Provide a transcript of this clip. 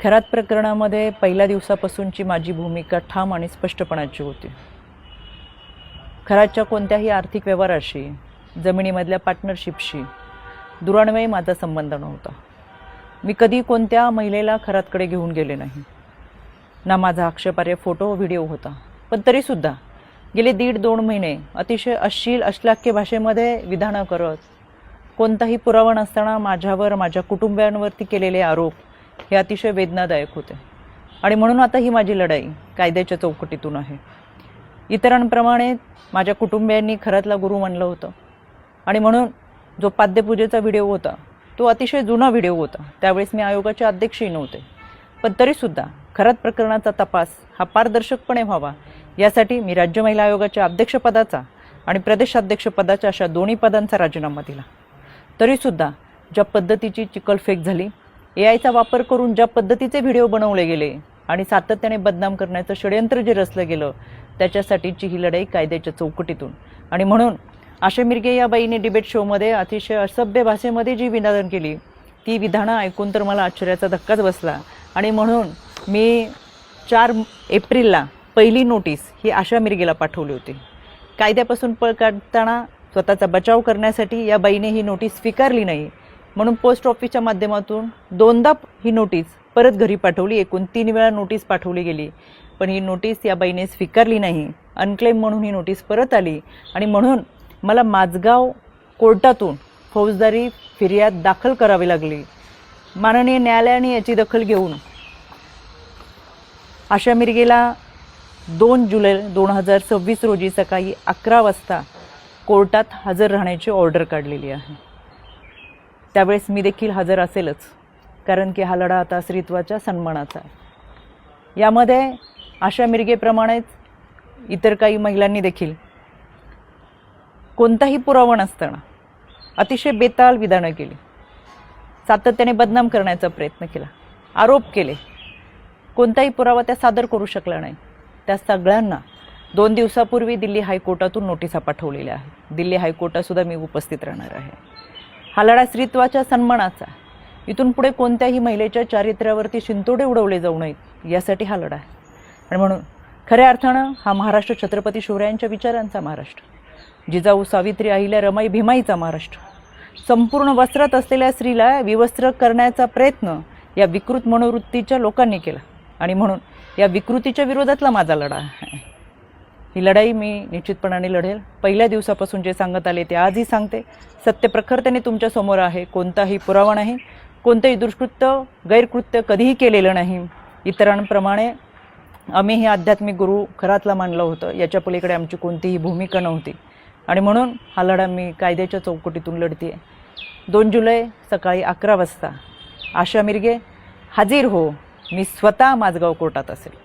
खरात प्रकरणामध्ये पहिल्या दिवसापासूनची माझी भूमिका ठाम आणि स्पष्टपणाची होती। खरातच्या कोणत्याही आर्थिक व्यवहाराशी, जमिनीमधल्या पार्टनरशिपशी दुरान्वयी माझा संबंध नव्हता। मी कधी कोणत्या महिलेला खरातकडे घेऊन गेले नाही, ना माझा आक्षेपार्ह फोटो व्हिडिओ होता। पण तरीसुद्धा गेले 1.5-2 महिने अतिशय अश्लील अश्लाघ्य भाषेमध्ये विधानं करत, कोणताही पुरावा नसताना माझ्यावर माझ्या कुटुंबियांवरती केलेले आरोप हे अतिशय वेदनादायक होते। आणि म्हणून आता ही माझी लढाई कायद्याच्या चौकटीतून आहे। इतरांप्रमाणे माझ्या कुटुंबियांनी खरातला गुरु मानलं होतं आणि म्हणून जो पाद्यपूजेचा व्हिडिओ होता तो अतिशय जुना व्हिडिओ होता। त्यावेळेस मी आयोगाचे अध्यक्षही नव्हते, पण तरीसुद्धा खरात प्रकरणाचा तपास हा पारदर्शकपणे व्हावा यासाठी मी राज्य महिला आयोगाच्या अध्यक्षपदाचा आणि प्रदेशाध्यक्षपदाच्या अशा दोन्ही पदांचा राजीनामा दिला। तरीसुद्धा ज्या पद्धतीची चिखलफेक झाली, एआयचा वापर करून ज्या पद्धतीचे व्हिडिओ बनवले गेले आणि सातत्याने बदनाम करण्याचं षडयंत्र जे रचलं गेलं, त्याच्यासाठीची ही लढाई कायद्याच्या चौकटीतून। आणि म्हणून आशा मिरगे या बाईने डिबेट शोमध्ये अतिशय असभ्य भाषेमध्ये जी विधानं केली, ती विधानं ऐकून तर मला आश्चर्याचा धक्काच बसला। आणि म्हणून मी 4 एप्रिलला पहिली नोटीस ही आशा मिरगेला पाठवली होती। कायद्यापासून पळ काढताना स्वतःचा बचाव करण्यासाठी या बाईने ही नोटीस स्वीकारली नाही, म्हणून पोस्ट ऑफिसच्या माध्यमातून 2दा ही नोटीस परत घरी पाठवली। एकूण 3 वेळा नोटीस पाठवली गेली, पण ही नोटीस या बाईने स्वीकारली नाही। अनक्लेम म्हणून ही नोटीस परत आली आणि म्हणून मला माझगाव कोर्टातून फौजदारी फिर्याद दाखल करावी लागली। माननीय न्यायालयाने याची दखल घेऊन आशा मिरगेला 2 जुलै 2026 रोजी सकाळी 11 वाजता कोर्टात हजर राहण्याची ऑर्डर काढलेली आहे। त्यावेळेस मी देखील हजर असेलच, कारण की हा लढा आता स्त्रीत्वाच्या सन्मानाचा आहे। यामध्ये आशा मिरगेप्रमाणेच इतर काही महिलांनी देखील कोणताही पुरावा नसताना अतिशय बेताल विधानं केली, सातत्याने बदनाम करण्याचा प्रयत्न केला, आरोप केले। कोणताही पुरावा त्या सादर करू शकला नाही। त्या सगळ्यांना 2 दिवसापूर्वी दिल्ली हायकोर्टातून नोटिसा पाठवलेल्या आहेत। दिल्ली हायकोर्टातसुद्धा मी उपस्थित राहणार आहे। हा लढा स्त्रीत्वाच्या सन्मानाचा, इथून पुढे कोणत्याही महिलेच्या चारित्र्यावरती शिंतोडे उडवले जाऊ नयेत यासाठी हा लढा आहे। आणि म्हणून खऱ्या अर्थानं हा महाराष्ट्र छत्रपती शिवरायांच्या विचारांचा महाराष्ट्र, जिजाऊ सावित्री अहिल्या रमाई भीमाईचा महाराष्ट्र। संपूर्ण वस्त्रात असलेल्या स्त्रीला विवस्त्र करण्याचा प्रयत्न या विकृत मनोवृत्तीच्या लोकांनी केला आणि म्हणून या विकृतीच्या विरोधातला माझा लढा आहे। ही लढाई मी निश्चितपणाने लढेल। पहिल्या दिवसापासून जे सांगत आले ते आजही सांगते। सत्य प्रखरतेने तुमच्या समोर आहे। कोणताही पुरावा नाही, कोणतेही दुष्कृत्य गैरकृत्य कधीही केलेलं नाही। इतरांप्रमाणे आम्ही हे आध्यात्मिक गुरु खरातला मानलं होतं, याच्या पलीकडे आमची कोणतीही भूमिका नव्हती। आणि म्हणून हा लढा मी कायद्याच्या चौकटीतून लढते। 2 जुलै सकाळी 11 वाजता आशा मिरगे हाजीर हो, मी स्वतः माझगाव कोर्टात असेल।